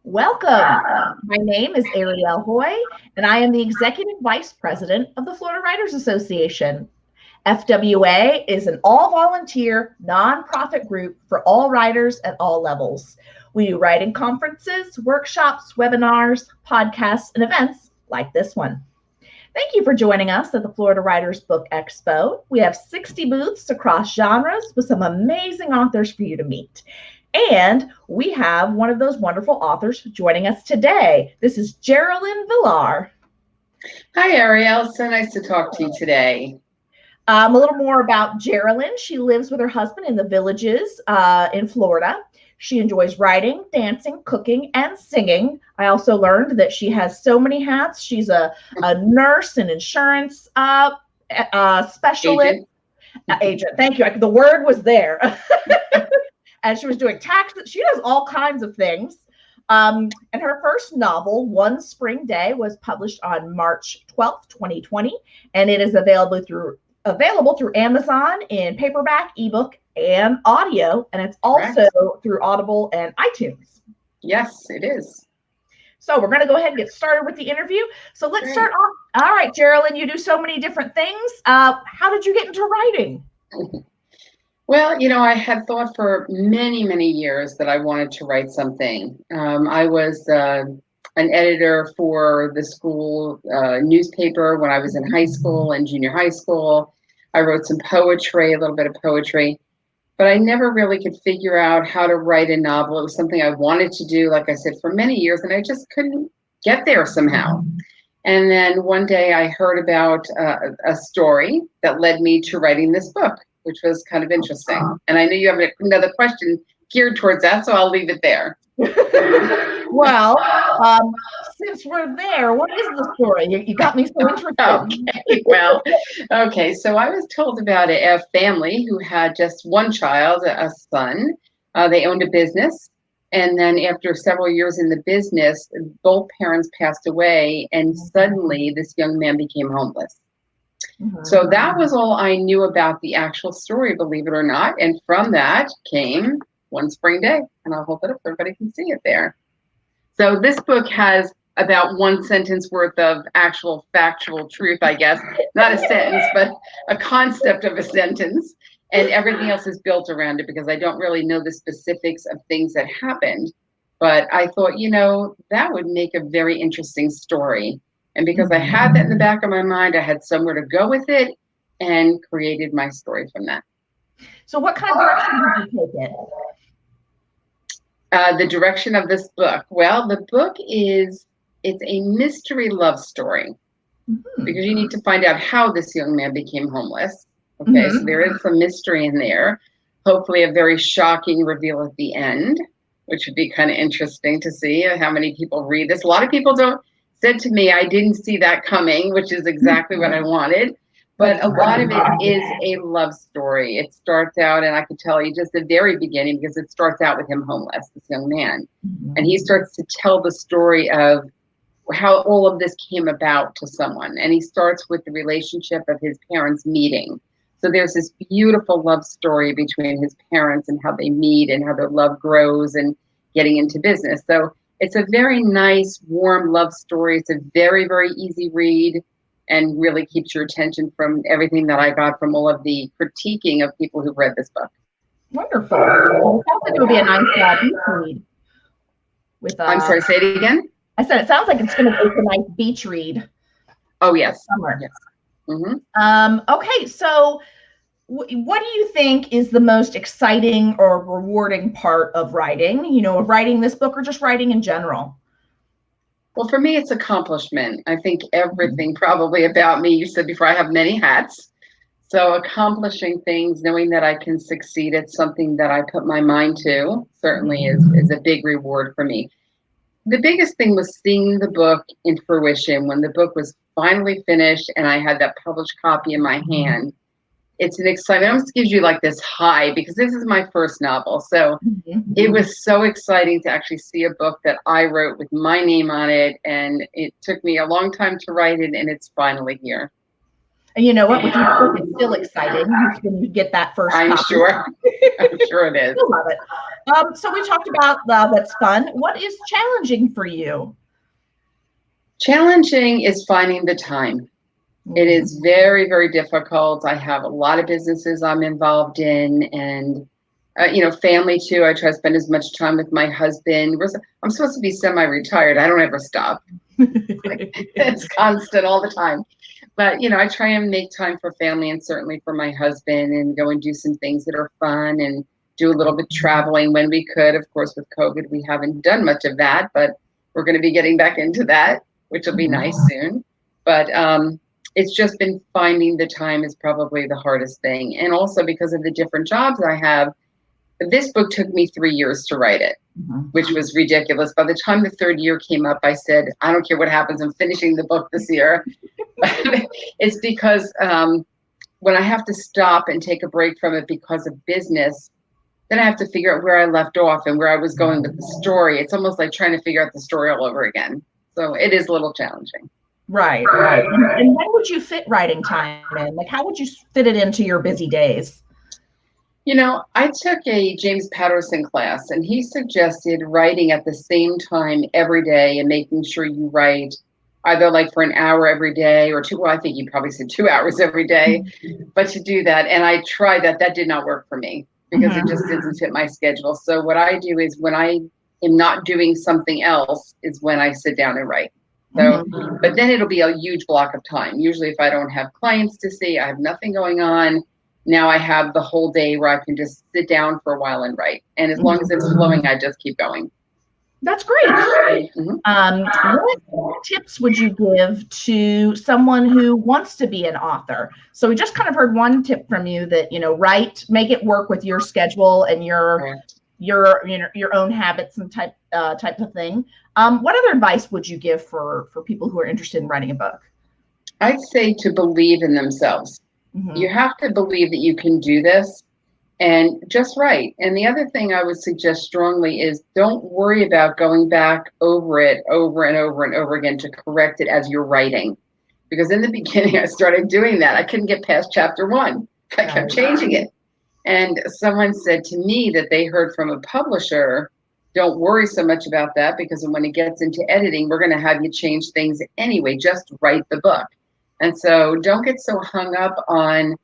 Welcome. My name is Ariel Hoy, and I am the Executive Vice President of the Florida Writers Association. FWA is an all-volunteer, nonprofit group for all writers at all levels. We do writing conferences, workshops, webinars, podcasts, and events like this one. Thank you for joining us at the Florida Writers Book Expo. We have 60 booths across genres with some amazing authors for you to meet. And we have one of those wonderful authors joining us today. This is Geralyn Vilar. Hi, Ariel. So nice to talk to you today. A little more about Geralyn. She lives with her husband in the Villages in Florida. She enjoys writing, dancing, cooking, and singing. I also learned that she has so many hats. She's a nurse and insurance specialist. Agent. Thank you. The word was there. And she was doing taxes. She does all kinds of things. And her first novel, One Spring Day, was published on March 12th, 2020. And it is available through Amazon in paperback, ebook, and audio. And it's also through Audible and iTunes. Yes, it is. So we're going to go ahead and get started with the interview. So let's start off. All right, Geralyn, you do so many different things. How did you get into writing? Well, I had thought for many, many years that I wanted to write something. I was an editor for the school newspaper when I was in high school and junior high school. I wrote some poetry, a little bit of poetry, but I never really could figure out how to write a novel. It was something I wanted to do, like I said, for many years, and I just couldn't get there somehow. And then one day I heard about a story that led me to writing this book, which was kind of interesting. And I know you have another question geared towards that, so I'll leave it there. Well, since we're there, what is the story? You got me so interested. Okay. So I was told about a family who had just one child, a son. They owned a business. And then after several years in the business, both parents passed away. And suddenly this young man became homeless. So that was all I knew about the actual story, believe it or not. And from that came One Spring Day. And I'll hold it up so everybody can see it there. So this book has about one sentence worth of actual factual truth, I guess. Not a sentence, but a concept of a sentence. And everything else is built around it because I don't really know the specifics of things that happened. But I thought, that would make a very interesting story. And because I had that in the back of my mind, I had somewhere to go with it and created my story from that. So what kind of direction did you take it? The direction of this book. Well, the book it's a mystery love story because you need to find out how this young man became homeless. Okay, so there is some mystery in there. Hopefully a very shocking reveal at the end, which would be kind of interesting to see how many people read this. A lot of people said to me, I didn't see that coming, which is exactly what I wanted. But a lot of it is a love story. It starts out, and I could tell you just the very beginning, because it starts out with him homeless, this young man. And he starts to tell the story of how all of this came about to someone. And he starts with the relationship of his parents meeting. So there's this beautiful love story between his parents and how they meet and how their love grows and getting into business. So it's a very nice, warm love story. It's a very, very easy read and really keeps your attention from everything that I got from all of the critiquing of people who've read this book. Wonderful. Well, it sounds like it would be a nice beach read. I'm sorry, say it again? I said it sounds like it's going to be a nice beach read. Oh, yes. Summer. Yes. Okay, so what do you think is the most exciting or rewarding part of writing, of writing this book or just writing in general? Well, for me, it's accomplishment. I think everything probably about me, you said before, I have many hats. So accomplishing things, knowing that I can succeed at something that I put my mind to certainly is a big reward for me. The biggest thing was seeing the book in fruition when the book was finally finished and I had that published copy in my hand. It's an excitement. It almost gives you like this high because this is my first novel. So it was so exciting to actually see a book that I wrote with my name on it. And it took me a long time to write it, and it's finally here. And you know what? With your book, it's still exciting when you get that first copy. I'm sure it is. I love it. So we talked about what's fun. What is challenging for you? Challenging is finding the time. It is very, very difficult. I have a lot of businesses I'm involved in, and family too. I try to spend as much time with my husband. I'm supposed to be semi-retired. I don't ever stop. It's constant all the time. But I try and make time for family and certainly for my husband, and go and do some things that are fun and do a little bit traveling when we could. Of course, with COVID, we haven't done much of that, but we're going to be getting back into that, which will be nice soon. But it's just been finding the time is probably the hardest thing. And also because of the different jobs I have, this book took me 3 years to write it, which was ridiculous. By the time the third year came up, I said, I don't care what happens, I'm finishing the book this year. It's because when I have to stop and take a break from it because of business, then I have to figure out where I left off and where I was going with the story. It's almost like trying to figure out the story all over again. So it is a little challenging. Right. And when would you fit writing time in? Like, how would you fit it into your busy days? I took a James Patterson class, and he suggested writing at the same time every day and making sure you write either like for an hour every day or two. Well, I think he probably said 2 hours every day, but to do that. And I tried that. That did not work for me because it just didn't fit my schedule. So what I do is when I am not doing something else is when I sit down and write. So, but then it'll be a huge block of time. Usually if I don't have clients to see, I have nothing going on. Now I have the whole day where I can just sit down for a while and write. And as long as it's flowing, I just keep going. That's great. What tips would you give to someone who wants to be an author? So we just kind of heard one tip from you that, write, make it work with your schedule and your own habits and type of thing. What other advice would you give for people who are interested in writing a book? I'd say to believe in themselves. You have to believe that you can do this and just write. And the other thing I would suggest strongly is don't worry about going back over it over and over and over again to correct it as you're writing. Because in the beginning, I started doing that. I couldn't get past chapter 1. I kept changing it. And someone said to me that they heard from a publisher, don't worry so much about that because when it gets into editing, we're going to have you change things anyway. Just write the book. And so don't get so hung up on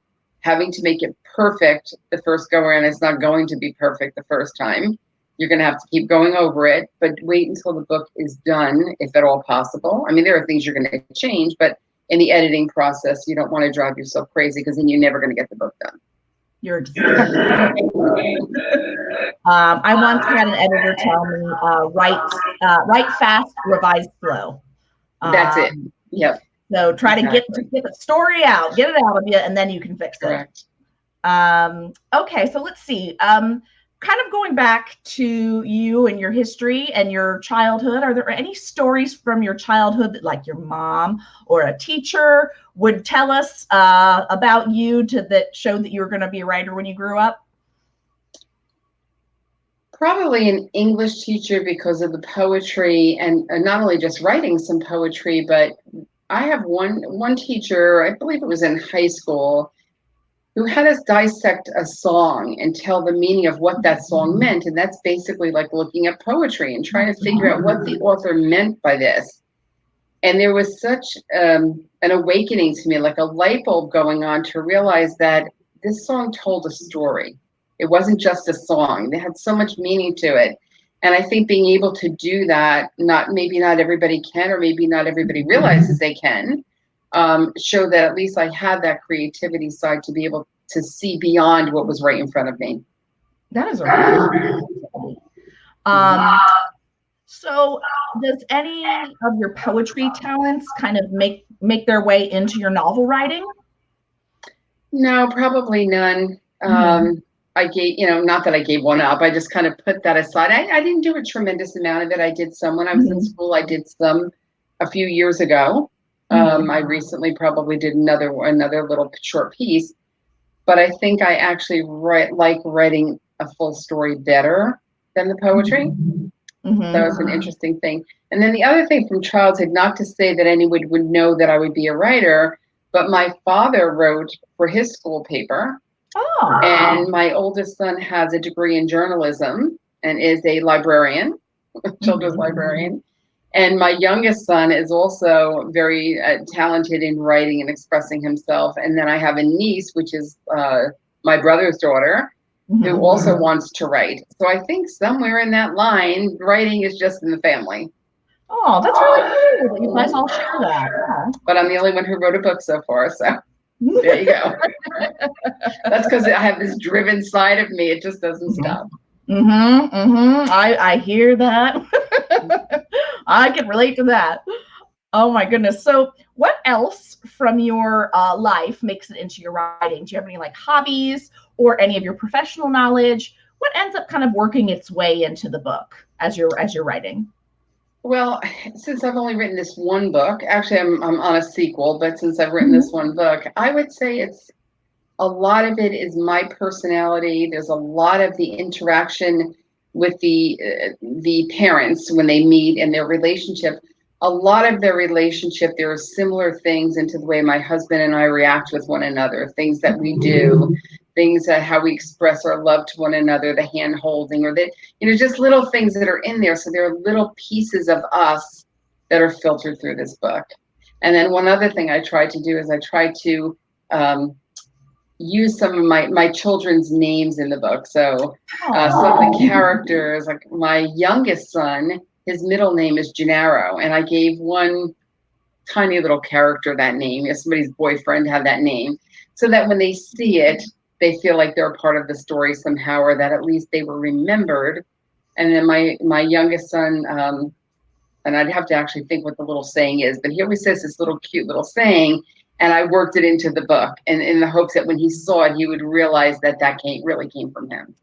having to make it perfect the first go around. It's not going to be perfect the first time. You're going to have to keep going over it, but wait until the book is done, if at all possible. I mean, there are things you're going to change, but in the editing process, you don't want to drive yourself crazy because then you're never going to get the book done. You're exactly right. I once had an editor tell me, write fast, revise slow. That's it. Yep. So try to get the story out, get it out of you, and then you can fix it. Correct. Okay, so let's see. Kind of going back to you and your history and your childhood, are there any stories from your childhood that, like your mom or a teacher would tell us about you that showed that you were going to be a writer when you grew up? Probably an English teacher because of the poetry and not only just writing some poetry, but I have one teacher, I believe it was in high school, who had us dissect a song and tell the meaning of what that song meant. And that's basically like looking at poetry and trying to figure out what the author meant by this. And there was such an awakening to me, like a light bulb going on to realize that this song told a story. It wasn't just a song. It had so much meaning to it. And I think being able to do that, maybe not everybody can, or maybe not everybody realizes they can, show that at least I had that creativity side to be able to see beyond what was right in front of me. That is a so does any of your poetry talents kind of make their way into your novel writing? No, probably none. I gave, not that I gave one up. I just kind of put that aside. I didn't do a tremendous amount of it. I did some when I was in school. I did some a few years ago. I recently probably did another little short piece, but I think I actually like writing a full story better than the poetry. That was an interesting thing. And then the other thing from childhood, not to say that anyone would know that I would be a writer, but my father wrote for his school paper. And my oldest son has a degree in journalism. and is a librarian, children's librarian. And my youngest son is also very talented in writing and expressing himself. And then I have a niece, which is my brother's daughter, who also wants to write. So I think somewhere in that line, writing is just in the family. Oh, that's really cool. You guys all share that. Yeah. But I'm the only one who wrote a book so far. So there you go. That's because I have this driven side of me. It just doesn't stop. I hear that. I can relate to that. Oh my goodness. So what else from your life makes it into your writing? Do you have any like hobbies or any of your professional knowledge? What ends up kind of working its way into the book as you're writing? Well, since I've only written this one book, actually I'm on a sequel, but since I've written this one book, I would say it's a lot of it is my personality. There's a lot of the interaction with the parents when they meet and their relationship. A lot of their relationship, there are similar things into the way my husband and I react with one another, things that we do, things that how we express our love to one another, the hand holding, or the, just little things that are in there. So there are little pieces of us that are filtered through this book. And then one other thing I tried to do is I tried to use some of my children's names in the book. So some of the characters, like my youngest son, his middle name is Gennaro, and I gave one tiny little character that name. If somebody's boyfriend had that name, so that when they see it, they feel like they're a part of the story somehow, or that at least they were remembered. And then my youngest son, and I'd have to actually think what the little saying is, but he always says this little cute little saying, and I worked it into the book, and in the hopes that when he saw it, he would realize that really came from him.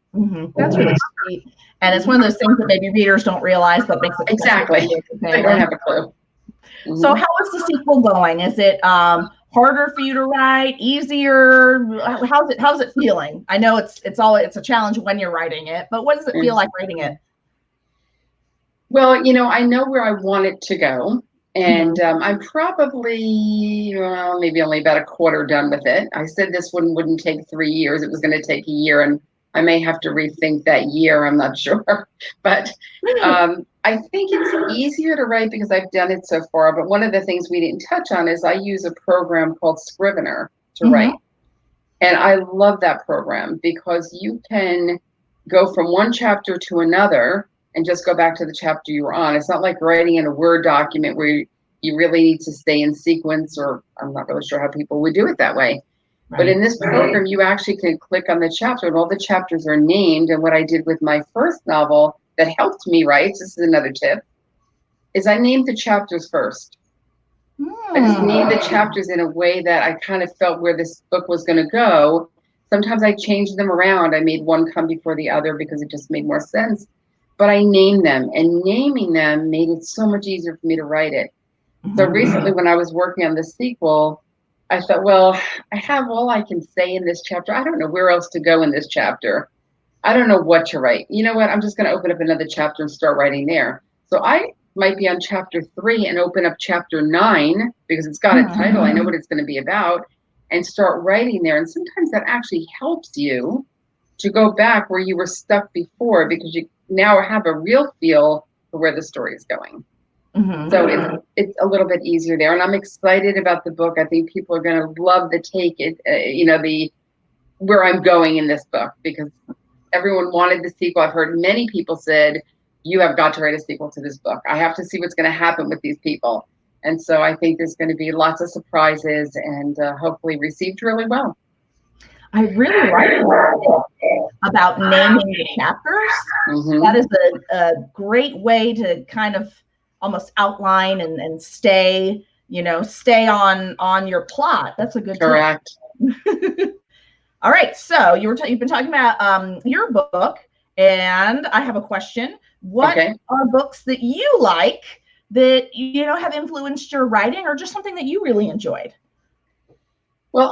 That's really sweet. And it's one of those things that maybe readers don't realize, but makes it exactly. They don't have a clue. So how is the sequel going? Is it harder for you to write, easier? How's it feeling? I know it's a challenge when you're writing it, but what does it feel like writing it? Well, I know where I want it to go. And I'm probably, maybe only about a quarter done with it. I said this one wouldn't take 3 years. It was going to take a year, and I may have to rethink that year. I'm not sure. But I think it's easier to write because I've done it so far. But one of the things we didn't touch on is I use a program called Scrivener to write. And I love that program because you can go from one chapter to another and just go back to the chapter you were on. It's not like writing in a Word document where you really need to stay in sequence, or I'm not really sure how people would do it that way. Right. But in this program, you actually can click on the chapter and all the chapters are named. And what I did with my first novel that helped me write, this is another tip, is I named the chapters first. I just named the chapters in a way that I kind of felt where this book was going to go. Sometimes I changed them around. I made one come before the other because it just made more sense. But I named them, and naming them made it so much easier for me to write it. So recently when I was working on the sequel, I thought, well, I have all I can say in this chapter. I don't know where else to go in this chapter. I don't know what to write. You know what? I'm just going to open up another chapter and start writing there. So I might be on chapter 3 and open up chapter 9 because it's got a title. I know what it's going to be about, and start writing there. And sometimes that actually helps you to go back where you were stuck before because you now have a real feel for where the story is going. So it's a little bit easier there. And I'm excited about the book. I think people are going to love the take it, the where I'm going in this book because everyone wanted the sequel. I've heard many people said, you have got to write a sequel to this book. I have to see what's going to happen with these people. And so I think there's going to be lots of surprises and hopefully received really well. I really like about naming the chapters. That is a great way to kind of almost outline and stay on your plot. That's a good correct. All right, so you've been talking about your book, and I have a question. What are books that you like that have influenced your writing, or just something that you really enjoyed? Well,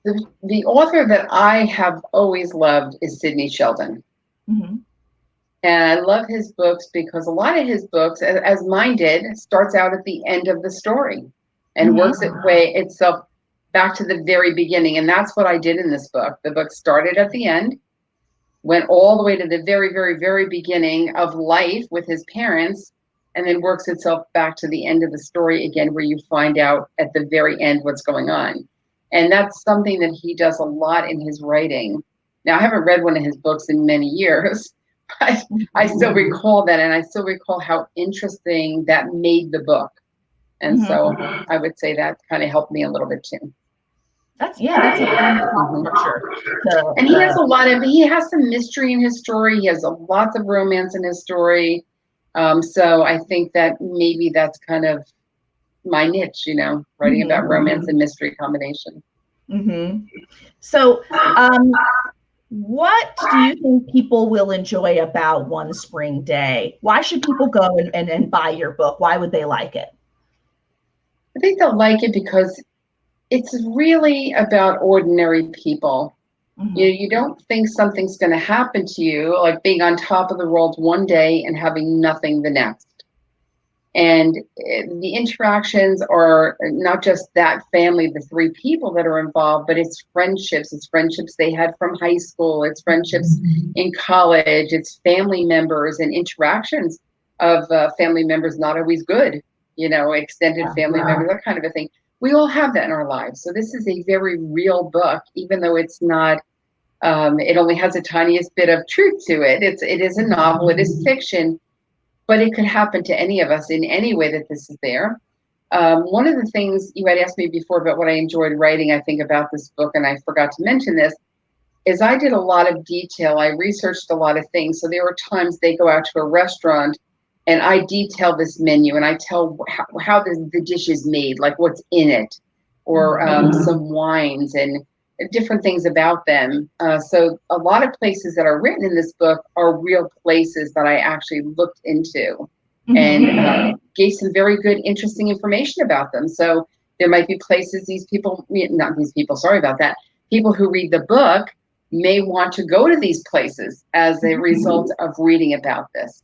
the author that I have always loved is Sidney Sheldon. And I love his books because a lot of his books, as mine did, starts out at the end of the story and works itself back to the very beginning. And that's what I did in this book. The book started at the end, went all the way to the very, very, very beginning of life with his parents, and then works itself back to the end of the story again, where you find out at the very end what's going on. And that's something that he does a lot in his writing. Now, I haven't read one of his books in many years, but I still recall that, and I still recall how interesting that made the book. And so I would say that kind of helped me a little bit too. That's a fun structure. And he has some mystery in his story. He has lots of romance in his story. So I think that maybe that's kind of my niche, writing about romance and mystery combination. So, what do you think people will enjoy about One Spring Day? Why should people go and buy your book? Why would they like it? I think they'll like it because it's really about ordinary people. You don't think something's going to happen to you, like being on top of the world one day and having nothing the next. And the interactions are not just that family, the three people that are involved, but it's friendships. It's friendships they had from high school. It's friendships in college. It's family members and interactions of family members not always good, extended family members, that kind of a thing. We all have that in our lives. So this is a very real book, even though it's not, it only has a tiniest bit of truth to it. It is a novel. It is fiction. But it could happen to any of us in any way that this is there. One of the things you had asked me before about what I enjoyed writing, I think, about this book, and I forgot to mention this, is I did a lot of detail. I researched a lot of things. So there were times they go out to a restaurant and I detail this menu and I tell how the dish is made, like what's in it, or some wines and different things about them. So a lot of places that are written in this book are real places that I actually looked into and gave some very good, interesting information about them. So there might be places people who read the book may want to go to these places as a result of reading about this.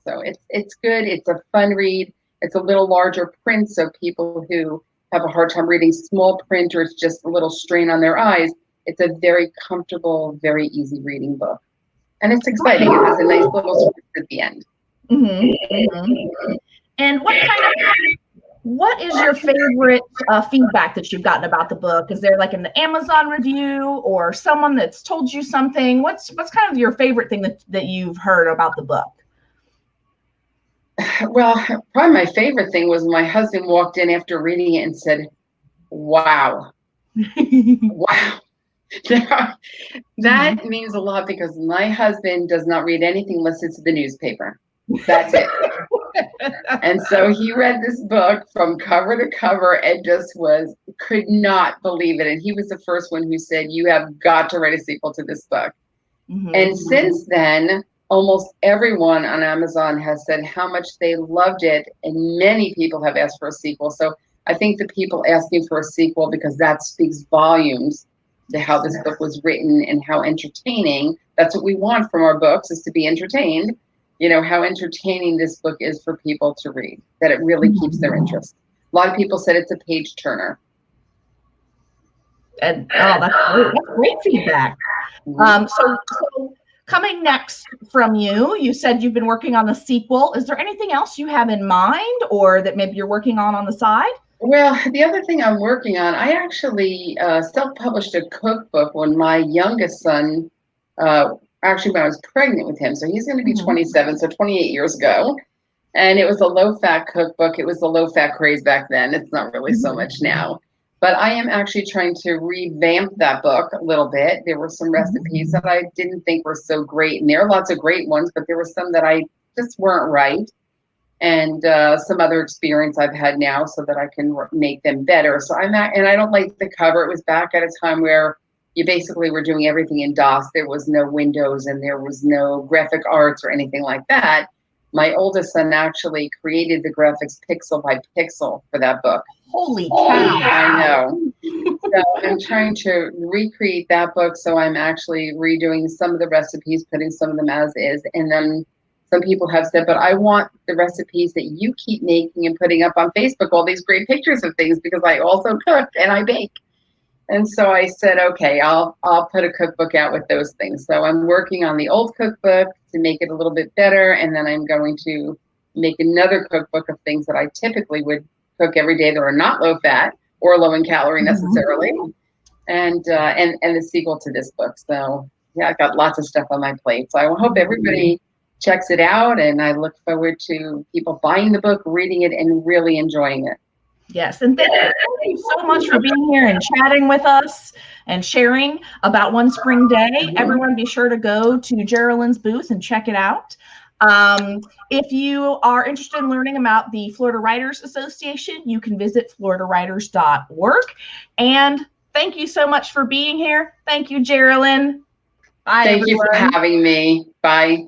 So it's good. It's a fun read. It's a little larger print, so people who have a hard time reading small print or it's just a little strain on their eyes, it's a very comfortable, very easy reading book. And it's exciting. It has a nice little twist at the end. And what is your favorite feedback that you've gotten about the book? Is there like an Amazon review or someone that's told you something? What's kind of your favorite thing that you've heard about the book? Well, probably my favorite thing was my husband walked in after reading it and said, "Wow." Wow. That means a lot because my husband does not read anything unless it's the newspaper. That's it. And so he read this book from cover to cover and just could not believe it. And he was the first one who said, "You have got to write a sequel to this book." And since then, almost everyone on Amazon has said how much they loved it, and many people have asked for a sequel. So I think the people asking for a sequel, because that speaks volumes to how this book was written and how entertaining. That's what we want from our books, is to be entertained. How entertaining this book is for people to read, that it really keeps their interest. A lot of people said it's a page turner. And that's great feedback. So coming next from you said you've been working on the sequel. Is there anything else you have in mind or that maybe you're working on the side? Well, the other thing I'm working on, I actually self-published a cookbook when my youngest son, actually when I was pregnant with him. So he's going to be 27, so 28 years ago. And it was a low-fat cookbook. It was the low-fat craze back then. It's not really so much now. But I am actually trying to revamp that book a little bit. There were some recipes that I didn't think were so great. And there are lots of great ones, but there were some that I just weren't right. And some other experience I've had now so that I can make them better. So and I don't like the cover. It was back at a time where you basically were doing everything in DOS. There was no Windows and there was no graphic arts or anything like that. My oldest son actually created the graphics pixel by pixel for that book. Holy cow. I know. So I'm trying to recreate that book. So I'm actually redoing some of the recipes, putting some of them as is. And then some people have said, but I want the recipes that you keep making and putting up on Facebook, all these great pictures of things, because I also cook and I bake. And so I said, okay, I'll put a cookbook out with those things. So I'm working on the old cookbook to make it a little bit better, and then I'm going to make another cookbook of things that I typically would cook every day that are not low fat or low in calorie necessarily, and the sequel to this book. So yeah, I've got lots of stuff on my plate. So I hope everybody checks it out, and I look forward to people buying the book, reading it, and really enjoying it. Yes, and thank you so much for being here and chatting with us and sharing about One Spring Day. Everyone be sure to go to Geralyn's booth and check it out. If you are interested in learning about the Florida Writers Association, you can visit floridawriters.org. And thank you so much for being here. Thank you, Geralyn. Bye, Thank you for having me. Bye.